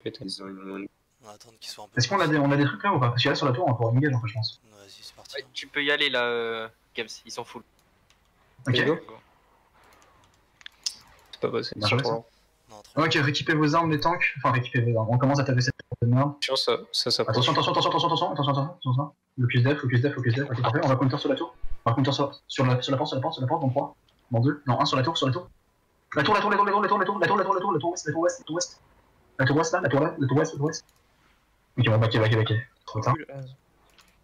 Ils ont une... On va attendre qu'ils soient un peu. Est-ce qu'on a des trucs là ou pas? Parce que là sur la tour on va pouvoir engage, je pense. Vas-y, c'est parti. Ouais, tu peux y aller là, Gams, ils sont full. Ok. Go. C'est pas passé. Bien joué, ça. Non, trop Ok, rééquipez vos armes, les tanks. Enfin, rééquipez vos armes. On commence à taper cette porte de merde. Ça s'approche. Attention. Focus def. Ok, parfait. On va counter sur la tour. On va counter sur la porte, dans 3, dans 2, non 1 sur la tour. La tour ouest. La tour ouest. Ok, on va backer. Trop tard.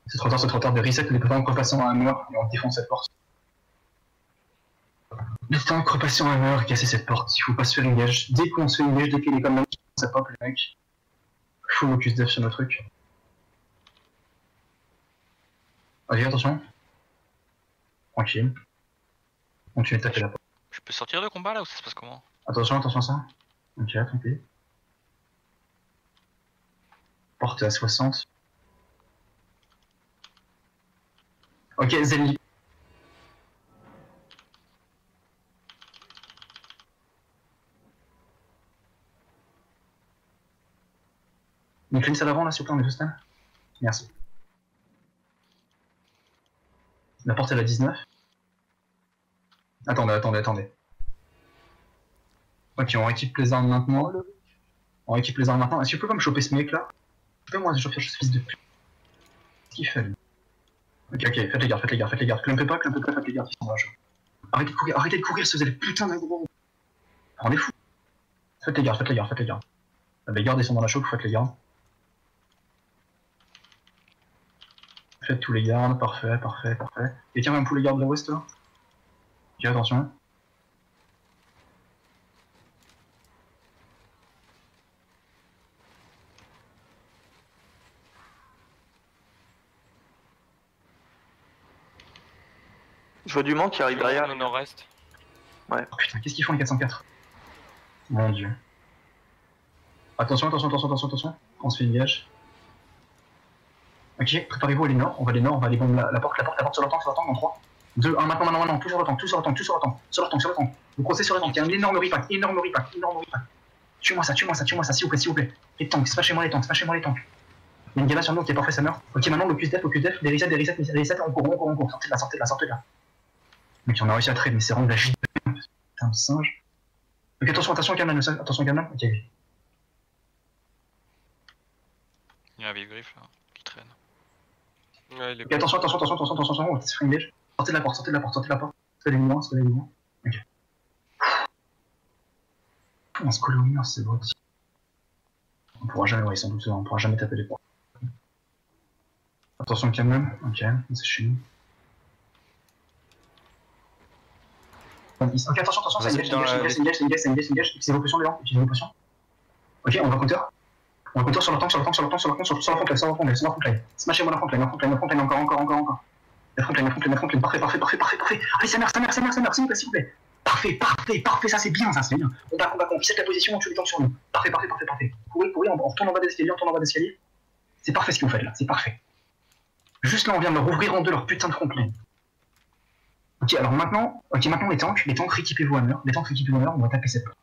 C'est trop tard de reset les tanks repassant à un mur et on défonce cette porte. Les tanks repassant à un mur et casser cette porte. Il faut pas se faire engage. Dès qu'on se fait engage, dès qu'il est comme ça pop les mecs. Full focus def sur nos trucs. Ok, attention. Tranquille. Continuez de taper la porte. Je peux sortir de combat là ou ça se passe comment? Attention à ça. Ok, tranquille. Porte à 60. Ok, Zenly. Une cleanse à l'avant là, s'il vous plaît, on est tous stun. Merci. La porte elle a 19. Attendez. Ok, on rééquipe les armes maintenant. Est-ce que tu peux pas me choper ce mec là? Fais-moi choper ce fils de pute. Qu'est-ce qu'il fait lui? Ok, faites les gardes. Clumpez pas, faites les gardes qui sont là. Arrêtez de courir si vous avez putain d'un gros. On est fou. Faites les gardes. Les gardes ils sont dans la chope, faites les gardes. Faites tous les gardes, parfait. Et tiens, même pour les gardes de l'ouest là. Ok, attention. Je vois du monde qui arrive derrière. Au nord-est. Ouais. Oh putain, qu'est-ce qu'ils font les 404? Mon dieu. Attention. On se fait une gage. Ok, préparez-vous à aller nord. On va aller nord, on va aller bomber la porte sur le tank dans 3, 2, 1, maintenant, tout sur le tank. Vous croisez sur le tank, il y a un énorme repack. Tue-moi ça, s'il vous plaît. Les tanks, smachez-moi les tanks. Il y a une gala sur nous qui est parfait, ça meurt. Ok, maintenant, le def, des resets, on court. Sortez de là. Mec, on a réussi à trade, mais c'est vraiment de la JP. Putain de singe. Ok, attention, Gamelin. Ok. Il y a un vieil griffe là, qui traîne. Ouais, il est Ok, attention, on va se faire engage. Sortez de la porte. Soyez-les-moi. Ok. On se colle au mur, c'est beau. On pourra jamais, ouais, sans doute, on pourra jamais taper les portes. Attention, Gamelin. Ok, c'est chez nous. Ok, attention, c'est engage. Utilisez vos potions, les gens. Ok, on va counter. Sur la front line. Smashez-moi la front line, encore. La front line, parfait. Allez, ça meurt, s'il vous plaît. Parfait, ça c'est bien. On va reset la position, on tue les tanks sur nous. Parfait. Courez, on retourne en bas d'escalier. C'est parfait ce que vous faites là, c'est parfait. Juste là, on vient de leur ouvrir en deux leur putain de front line. Ok, alors maintenant les tanks, rééquipez-vous à mur, on va taper cette porte.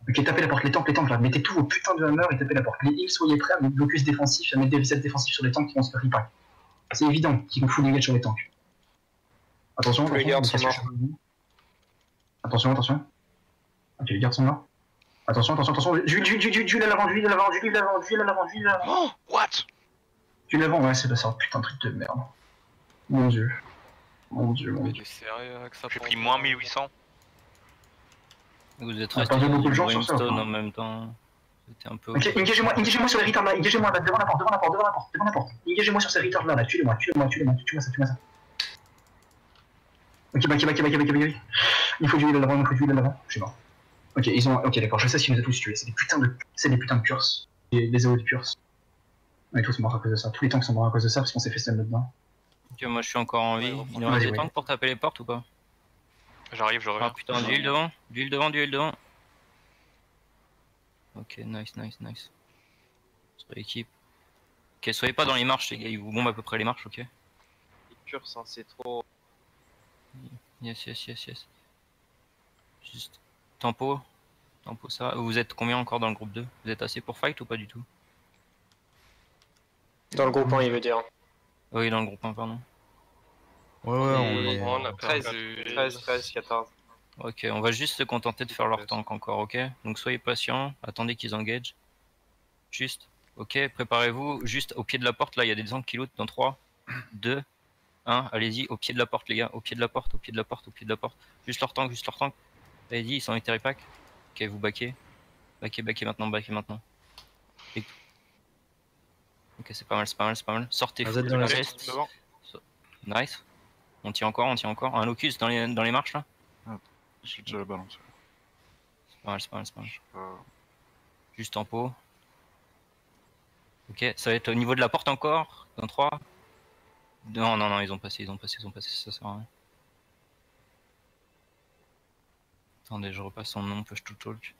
Ok, tapez la porte, les tanks là, mettez tout au putain de hammer et tapez la porte. Les heals, soyez prêts à mettre blocus défensif, à mettre des resets défensifs sur les tanks qui vont se faire repack. C'est évident qu'ils vont full engage sur les tanks. Attention, les gardes sont morts. Attention. Ok, les gardes sont morts. Attention. Jules à l'avant. Oh, what? Jules à l'avant, ouais, c'est un putain de truc de merde. Mon dieu. Mais t'es sérieux avec ça? J'ai pris moins 1800. Vous êtes On a resté perdu sur beaucoup du de gens sur ça, brimstone enfin. en même temps. C'était un peu... Ok, engagez-moi sur les retards là, devant la porte. Engagez-moi sur ces retards là, tuez-moi ça. Ok, back. Il faut du heal à l'avant, je suis mort. Ok, d'accord, je sais s'ils nous ont tous tués, c'est des putains de curses. Des AO de curses. On est tous morts à cause de ça, tous les tanks sont morts à cause de ça parce qu'on s'est fait stun là-dedans. Ok, moi je suis encore en vie. Il nous Vas-y, reste des ouais. tanks pour taper les portes ou pas? J'arrive, je reviens. Ah putain, du heal devant. Ok, nice. On se rééquipe. Ok, soyez pas dans les marches les gars, ils vous bombent à peu près les marches, ok? Les curses, hein, c'est trop. Yes. Juste tempo ça. Vous êtes combien encore dans le groupe 2? Vous êtes assez pour fight ou pas du tout? Dans le groupe 1, il veut dire. Oui, dans le groupe 1, pardon. Ouais, on est. On a 13, 14. Ok, on va juste se contenter de faire leur tank encore, ok? Donc soyez patients, attendez qu'ils engagent. Juste, ok, préparez-vous, juste au pied de la porte, là il y a des tanks qui lootent dans 3, 2, 1, allez-y, au pied de la porte les gars, au pied de la porte. Juste leur tank. Allez-y, ils sont en pack. Ok, vous backez. Backez maintenant. Et... Ok, c'est pas mal. Sortez Vous full êtes dans la reste. Nice. On tient encore. Un locus dans les marches là. J'ai déjà la balance. C'est pas mal. Juste tempo. Ok, ça va être au niveau de la porte encore. Dans 3. Non, ils ont passé, ça sert à rien. Attendez, je repasse son nom, push to talk.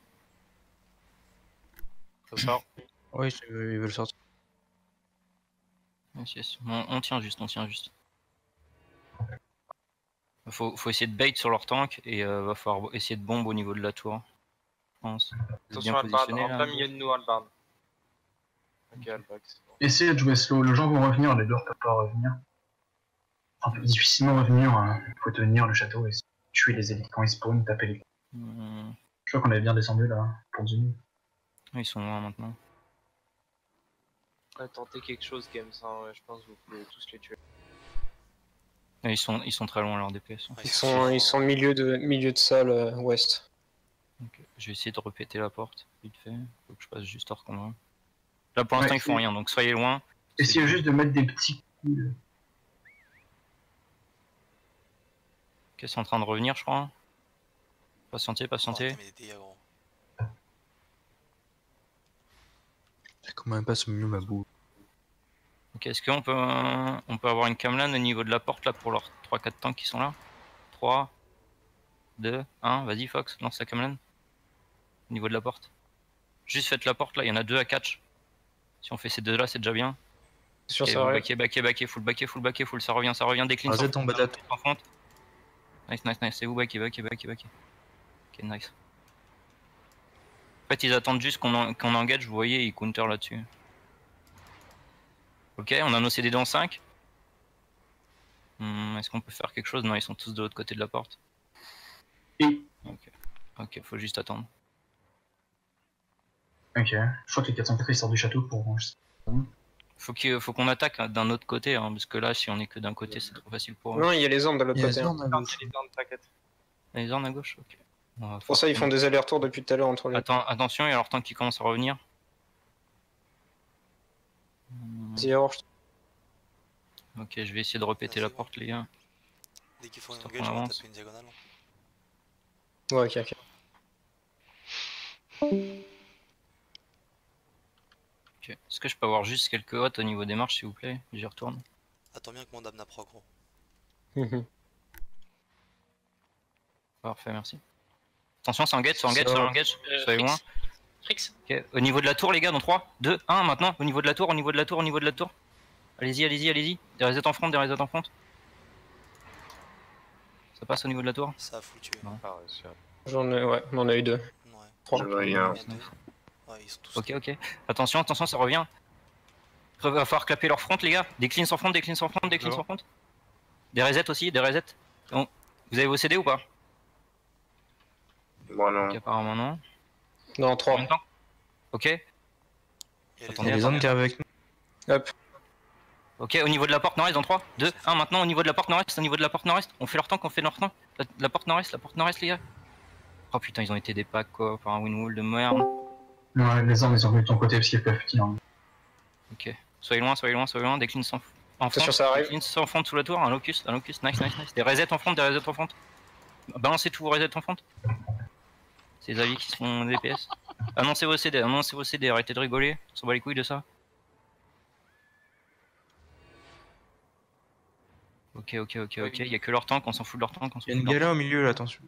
Ça sort. Oui, ils veulent sortir. Yes. On tient juste. Faut essayer de bait sur leur tank et va falloir essayer de bombe au niveau de la tour. Je pense. Attention, Albarn, en plein milieu de nous, Albarn. Ok, Albarn. Essayez de jouer slow, les gens vont revenir, les dehors peuvent pas revenir. On peut difficilement revenir, faut tenir le château et tuer les élites quand ils spawnent, taper les. Je crois qu'on avait bien descendu là, pour 10 minutes. Ils sont loin maintenant. Tentez quelque chose, Games, hein. Je pense que vous pouvez tous les tuer. Ils sont très loin leur DPS. Ils sont milieu de salle ouest. Okay. Je vais essayer de répéter la porte, vite fait. Faut que je passe juste hors combat. Là pour l'instant ils font rien, donc soyez loin. Essayez juste de mettre des petits coups. Ok, c'est en train de revenir je crois. Patientez. J'ai quand même pas ce mieux ma boue. Ok, est-ce qu'on peut avoir une cameline au niveau de la porte là pour leurs 3-4 tanks qui sont là? 3, 2, 1, vas-y Fox, lance la cameline. Au niveau de la porte. Juste faites la porte là, il y en a 2 à catch. Si on fait ces deux là, c'est déjà bien. Sur okay, ça backé, full ça revient, décline Vous êtes en bas de la tour. Nice, c'est vous backé. Ok, nice. En fait, ils attendent juste qu'on engage, vous voyez, ils counter là-dessus. Ok, on a nos CD dans 5. Est-ce qu'on peut faire quelque chose? Non, ils sont tous de l'autre côté de la porte. Ok, faut juste attendre. Ok, je crois que les 404 ils sortent du château pour. Faut qu'on attaque d'un autre côté, hein, parce que là, si on est que d'un côté, c'est trop facile pour eux. Non, il y a les armes de l'autre côté. Les armes à gauche, ok. Pour ça, ils font des allers-retours depuis tout à l'heure entre les. Attention, il y a leur tank qui commence à revenir. Ok, je vais essayer de répéter la porte, les gars. Dès qu'il faut un engage, on va taper une diagonale. Ouais, ok. Ok, est-ce que je peux avoir juste quelques hottes au niveau des marches, s'il vous plaît? J'y retourne. Attends bien que mon Damna pro, gros. Parfait, merci. Attention, ça engage. Soyez loin. Ok, au niveau de la tour, les gars, dans 3, 2, 1, maintenant. Au niveau de la tour. Allez-y. Des resets en front. Ça passe au niveau de la tour? Ça a foutu. J'en ai, ouais, on en a eu 2. Ouais. 3. Ouais, ils sont tous. Ok. Attention, ça revient. Il va falloir clapper leur front, les gars. Des cleans sans front. Des resets aussi, Bon. Vous avez vos CD ou pas? Bon, non. Okay, apparemment non. Non, 3. Ok. Attendez, les hommes qui arrivent avec nous. Hop. Ok, au niveau de la porte nord-est dans 3, 2, 1, maintenant au niveau de la porte nord-est, on fait leur tank, la porte nord-est les gars. Oh putain, ils ont été des packs quoi, par un winwall de merde. Ouais, les armes ils sont venus de ton côté parce qu'ils peuvent tirer. Ok, soyez loin, des cleans sans front, des cleans sans front sous la tour, un locus, nice. Des resets en front, Balancez tous vos resets en front. Ces avis qui sont DPS. Annoncez vos CD, arrêtez de rigoler, on s'en bat les couilles de ça. Ok, il y a que leur tank, on s'en fout de leur tank. Il y a une gala au milieu là, attention.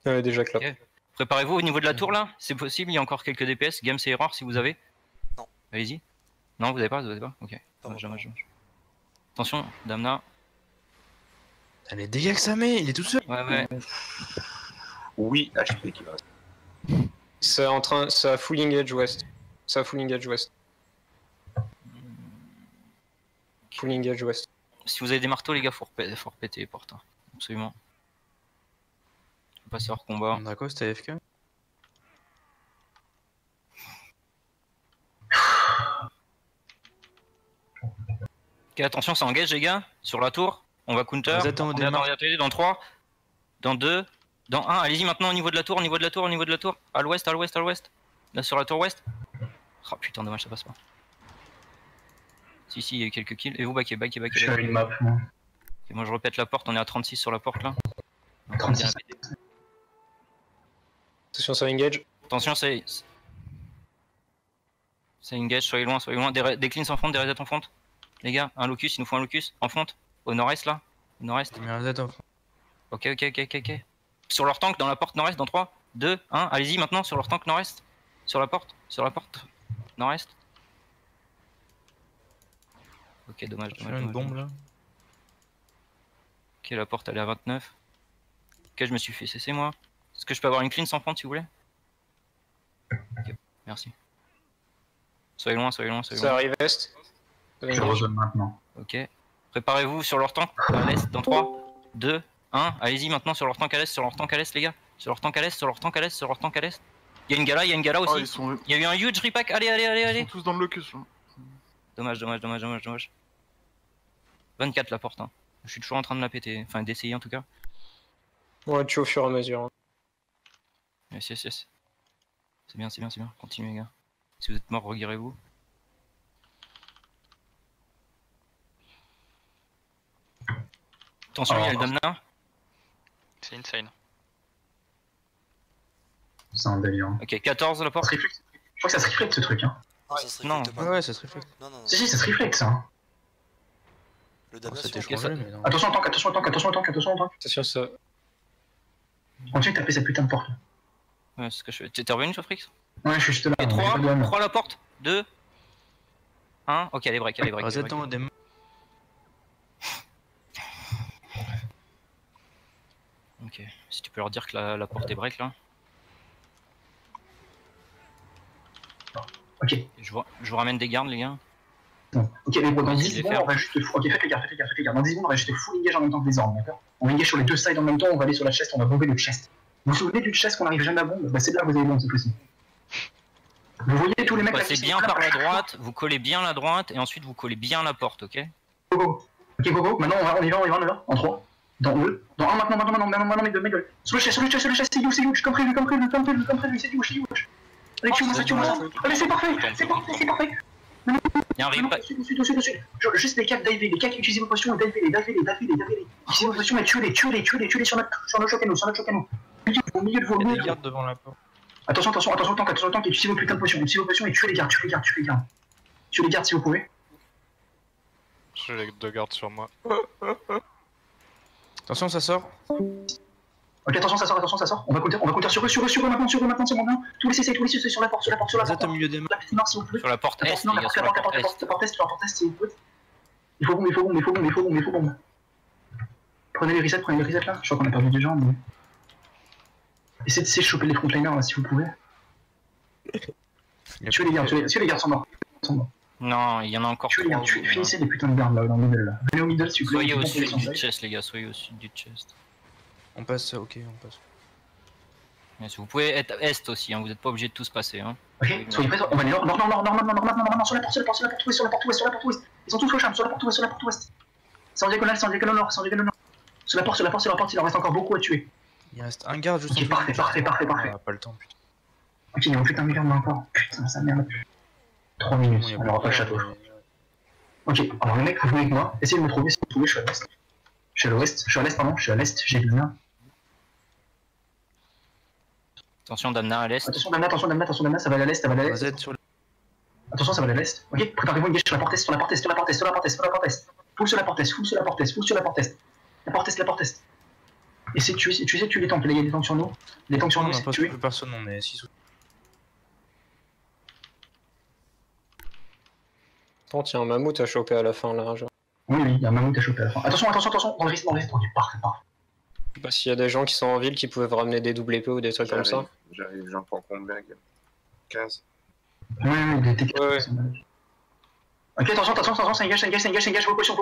Déjà clap. Okay. Préparez-vous au niveau de la tour là, c'est possible, il y a encore quelques DPS, Games et Error si vous avez. Non. Allez-y. Non, vous avez pas? Ok. Dommage. Attention, Damna. Allez, dégage que ça met, il est tout seul. Ouais. Oui, HP qui va. C'est en train. C'est à full engage west. C'est à full engage west. Full engage west. Si vous avez des marteaux, les gars, faut repéter les portes. Hein. Absolument. Faut passer hors combat. On a quoi, c'était AFK? Ok, attention, ça engage, les gars. Sur la tour. On va counter. Attends, dans 3, dans 2, dans 1. Allez-y maintenant au niveau de la tour, au niveau de la tour, au niveau de la tour. À l'ouest, à l'ouest, à l'ouest. Là sur la tour ouest. Oh putain, dommage, ça passe pas. Si, il y a eu quelques kills. Et vous, back. Je suis à une map, moi. Et moi je répète la porte, on est à 36 sur la porte là. 36. Attention, ça engage. Attention, c'est engage, soyez loin. Des cleans en front, des resets en front. Les gars, un locus, il nous faut un locus en front. Au nord-est là. Au nord-est. Il met un Z en front. Ok. Sur leur tank, dans la porte nord-est, dans 3, 2, 1. Allez-y maintenant sur leur tank nord-est. Sur la porte nord-est. Ok, dommage. Une bombe là. Ok, la porte elle est à 29. Ok, je me suis fait cesser moi. Est-ce que je peux avoir une clean sans front si vous voulez? Ok, merci. Soyez loin. Ça arrive est. Je redonne maintenant. Ok. Préparez-vous sur leur tank à l'est dans 3, 2, 1. Allez-y maintenant sur leur tank à l'est, les gars. Sur leur tank à l'est. Il y a une gala aussi. Il y a eu un huge repack. Allez. Ils sont tous dans le locus là. Dommage. 24 la porte. Hein. Je suis toujours en train de la péter. Enfin, d'essayer en tout cas. Ouais, tu au fur et à mesure. Hein. Yes. C'est bien. Continuez, les gars. Si vous êtes mort, reguirez-vous. Attention, il y a le Damna. C'est insane. C'est un délire. Ok, 14 la porte. Je crois que ça se reflète ce truc. Hein. Non, ça se réflecte pas. Ouais, ça se reflète. Non. Si, ça se reflète ça. Le Damna, C'était c'est changé, mais non. Attention au tank. Attention, ça. Continue de taper cette putain de porte. Ouais, c'est ce que je fais. T'es revenu sur Frix? Ouais, je suis juste là. Et on est 3 pas douane. à la porte. 2, 1. Ok, allez, break. Z dans des mains. Ok, si tu peux leur dire que la porte est break là. Ok. Je vous ramène des gardes, les gars. Bon. Ok, mais bon, dans 10 les secondes, faire. on va juste. Ok, faites les gars. Dans 10 secondes, on va juste full engage en même temps que les armes, d'accord? On va engage sur les deux sides en même temps, on va aller sur la chest, on va bomber le chest. Vous vous souvenez du chest qu'on n'arrive jamais à bomber? Bah, c'est là que vous avez bombe cette fois-ci. Vous voyez tous les mecs Vous là passez qui bien sont là, par la droite, vous collez bien la droite et ensuite vous collez bien la porte, ok? Go. Ok, go. Maintenant, on y va. En 3. Dans 2. Dans 1, maintenant, mec de. Sur le chest, c'est huge. Comme prévu, c'est huge. Allez, tue-moi ça. Allez, c'est parfait. Il y a un repack. Dessus. Juste les cacs d'IV, les cacs utilisez vos potions et d'IV les. Utilisez vos potions et tuez-les sur notre choc à nous. Au milieu de vos Il y a des murs. gardes devant la porte. Attention, tank, et utilisez vos putains de potions et tuez les gardes. Tuez les gardes si vous pouvez. J'ai les deux gardes sur moi. Attention, ça sort. Ok, attention, ça sort. On va compter sur eux maintenant, c'est bon bien. Tous les CC sur la porte. Z au milieu des mains. La petite noire s'il vous plaît. Sur la porte est, les gars, sur la porte est. La porte est, s'il vous plaît. Il faut bomber. Prenez les resets là. Je crois qu'on a perdu des gens, mais. Essayez de choper les frontliners là si vous pouvez. Tuez les gardes sont morts. Non, il y en a encore Tuez les 3. gardes, finissez les putains de gardes là dans le middle là. Venez au middle s'il vous plaît. Soyez au sud du chest, les gars, soyez au sud du chest. On passe, ok, on passe. Mais si vous pouvez être est aussi, hein, vous n'êtes pas obligé de tous passer. Hein. Ok, soyez prêts, on va aller nord, sur la porte ouest. Ils sont tous au charme, sur la porte ouest. C'est en diagonale nord. Sur la porte, il en reste encore beaucoup à tuer. Il reste un garde juste en Ok, dessous. parfait. On a pas le temps, putain. Ok, il y a putain de garde encore. Putain, ça merde. 3 minutes, on n'aura pas le château. Ok, alors les mecs, vous venez avec moi. Essayez de me trouver, je suis à l'ouest. Je suis à l'est, j'ai vu là. Attention, Damna à l'est. Attention, Damna, ça va aller à l'est, Z sur le. Attention, ça va aller à l'est. Ok, préparez-vous, engage sur la porte est. Full sur la porte est. La porte est. Essayez de tuer les tanks, il y a des tanks sur nous. Les tanks sur nous, On c'est n'a pas tuer. plus personne, on est 6 ou. Attends, tiens, un mammouth à choper à la fin là. Genre. Oui, il y a un mammouth à choper à la fin. Attention, dans le risque, ok, parfait. Je sais pas s'il y a des gens qui sont en ville qui peuvent ramener des double épées ou des trucs comme ça. J'arrive, j'en prends combien? 15. Oui, des TK. Ouais. Ok, attention, ça engage, repotion.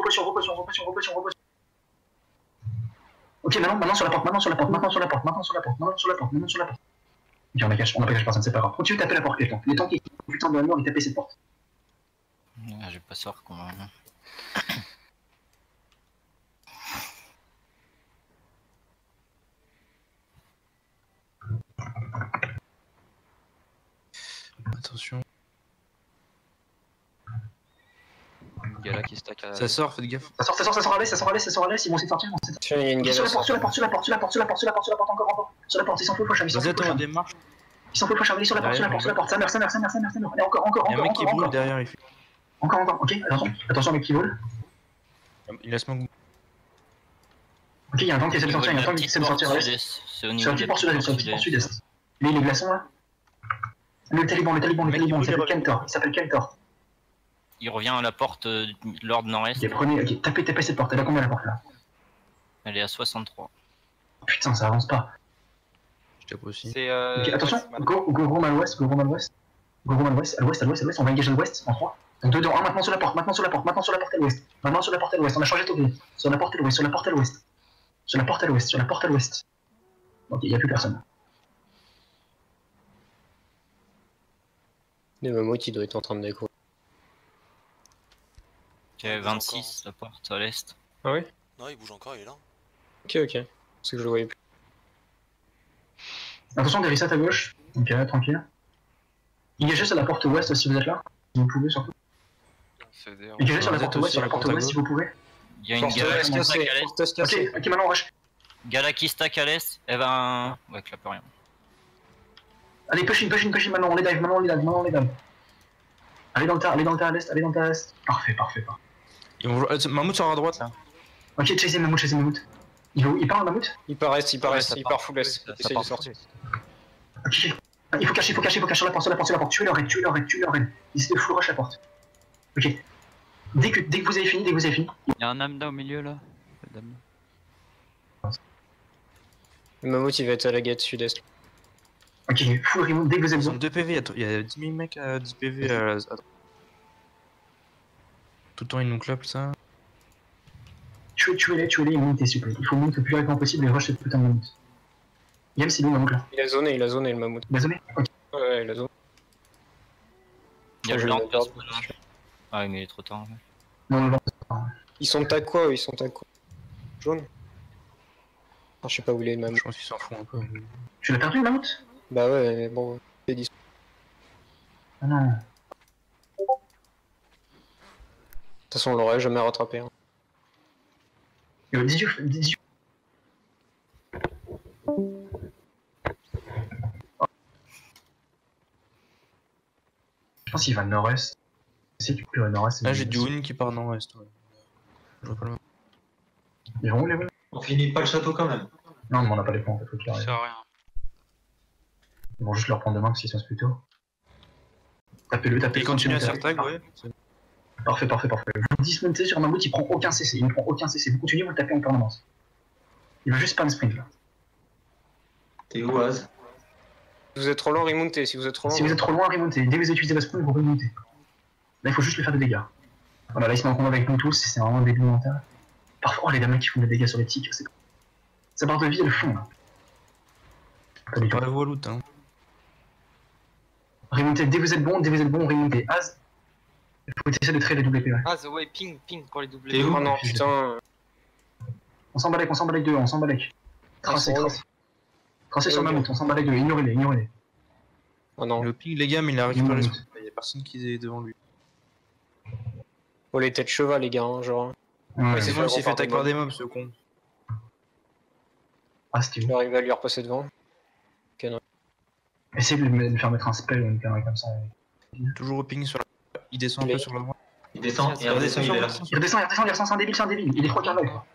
Ok, maintenant sur la porte. Ok, on a caché personne, c'est pas grave. Continue de taper la porte, les tanks qui ont putain de la mort, ils tapaient cette porte. Ah, j'ai pas sort quand même. Attention. Gala qui stack à. Ça sort, faites gaffe. Ça sort à l'est, ils vont essayer de sortir. Tiens, il y a une galère. Sur la porte, encore. Sur la porte, ils s'en foutent, Foucham, Vous êtes en démarche. Ils s'en foutent, Foucham, allez sur la porte, ça meurt. Allez, encore. Il y a un mec qui brûle derrière, il fait. Encore, ok, attention, mec qui vole. Il a smoke. Ok, il y a un tank qui essaie de sortir, à l'est. C'est au Sur niveau la petite porte sud-est, Lui, les glaçons là. Le taliban, il s'appelle Kentor. Il revient à la porte Lord Nord-Est. Ok, prenez, ok, tapez cette porte, elle a combien la porte là? Elle est à 63. Putain, ça avance pas. Je tape aussi. Ok, attention, go roam à l'ouest, à l'ouest, on va engager à l'ouest en 3. Donc 2 dans 1, maintenant sur la porte à l'ouest. On a changé de tour. Sur la porte à l'ouest. Ok, il n'y a plus personne. Le mammouth qui doit être en train de découvrir. Ok, 26, la porte à l'est. Ah oui? Non, il bouge encore, il est là. Ok. C'est que je le voyais plus. Attention, des resets à gauche. Ok, tranquille. Engagez sur la porte ouest si vous êtes là. Si vous pouvez surtout. Engagez sur la porte ouest, si vous pouvez. Il y a une Gala qui stack à l'est. Ok, maintenant on rush. Gala qui stack à l'est, elle va. Ouais, clap rien. Allez, push in, maintenant on les dive. Allez dans le tas à l'est, Parfait. Mammouth sort à droite là. Ok, chasez Mammouth. Il part le Mammouth? Il part full S. Essaye de sortir. Ok, il faut cacher sur la porte. Tuez leur raid. Essayez de full rush la porte. Ok. Dès que vous avez fini, Il y a un Amda au milieu là. Le mammouth il va être à la gate sud-est. Ok, full remote dès que vous avez Ils ont besoin. 2 PV, il y a 10 000 mecs à 10 PV à droite. Tout le temps ils nous clapent ça. Tuez-les, immunité s'il vous plaît. Il faut monter le plus rapidement possible et rush cette putain de mammouth. Yam, c'est lui Mammouth là. Il a zoné le mammouth. Il a zoné? Ok. Ouais, il a zoné. Il y a Je le vais Lord le garder. Personnage. Ah oui, mais il est trop tard. Ouais. Non. Ils sont à quoi? Jaune? Ah, je sais pas où il est le mammouth. Je pense qu'ils s'en foutent un peu. Tu l'as perdu le Mammouth? Bah ouais, mais bon, c'est 10. Ah non. De toute façon, on l'aurait jamais rattrapé. Hein. 18. Je pense qu'il va nord-est. Si tu peux le nord-est. Là j'ai du win qui part nord-ouest. Ouais. Je vois pas le. Ils vont où les wins? On finit pas le château quand même. Non, mais on n'a pas les points en fait, faut qu'il arrive. C'est rien. Ils vont juste leur prendre demain parce qu'ils sont plus tôt. Tapez-le. Il continue à se faire tag, ouais. Parfait. Vous dismontez sur Mammouth, il prend aucun CC. Vous continuez, vous le tapez en permanence. Il va juste spam sprint là. T'es où, Az? Si vous êtes trop loin, remontez. Si vous êtes trop loin, remontez. Dès que vous utilisez votre sprint, vous remontez. Là, il faut juste lui faire des dégâts. Voilà, là, il se met en combat avec nous tous, c'est vraiment un début mental. Parfois, les dames qui font des dégâts sur les tics, c'est. Sa barre de vie, elle fond là. Pas du tout. Pas la voie loot, hein. Remontez, dès que vous êtes bon, remontez. Az, il faut essayer de trade les double épées. Ouais. Ah, ouais, ping pour les double T'es où? oh non, putain. On s'en balèque deux, Tracez sur Mammouth, on s'en balèque deux, ignorez-les. Oh non. Le ping, les gars, mais il a récupéré son. Il y a personne qui est devant lui. Oh les têtes cheval, les gars, hein, genre. Ouais, C'est bon, il s'est fait attaquer par des mobs, ce con. Ah, c'était Il où? arrive à lui repasser devant. Essayez de lui faire mettre un spell ou une connerie comme ça. Toujours au ping sur la. Il descend un peu sur la droite. Il descend, il redescend, il est là. Il redescend, c'est un débile. Il est 3 quarts quoi.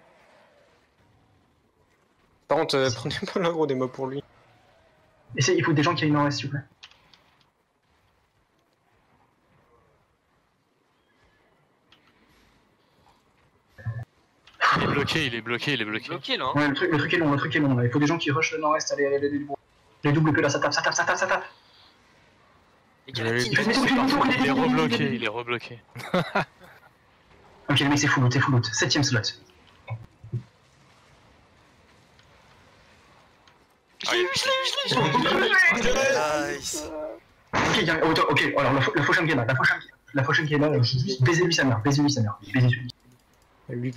Par contre, prenez pas l'aggro des mobs pour lui. Essayez, il faut des gens qui aillent nord-est, s'il vous plaît. il est bloqué, il est bloqué. Bloqué là. Ouais, le truc est long, là. Il faut des gens qui rushent le nord-est, allez, les doubles que là, ça tape. Les gars, la team, Il est rebloqué, il est rebloqué. Ok, le mec, c'est full loot, 7ème slot. Nice. Ok, alors la fauche qui est là, baisez-lui sa mère, baisez-lui. Lui,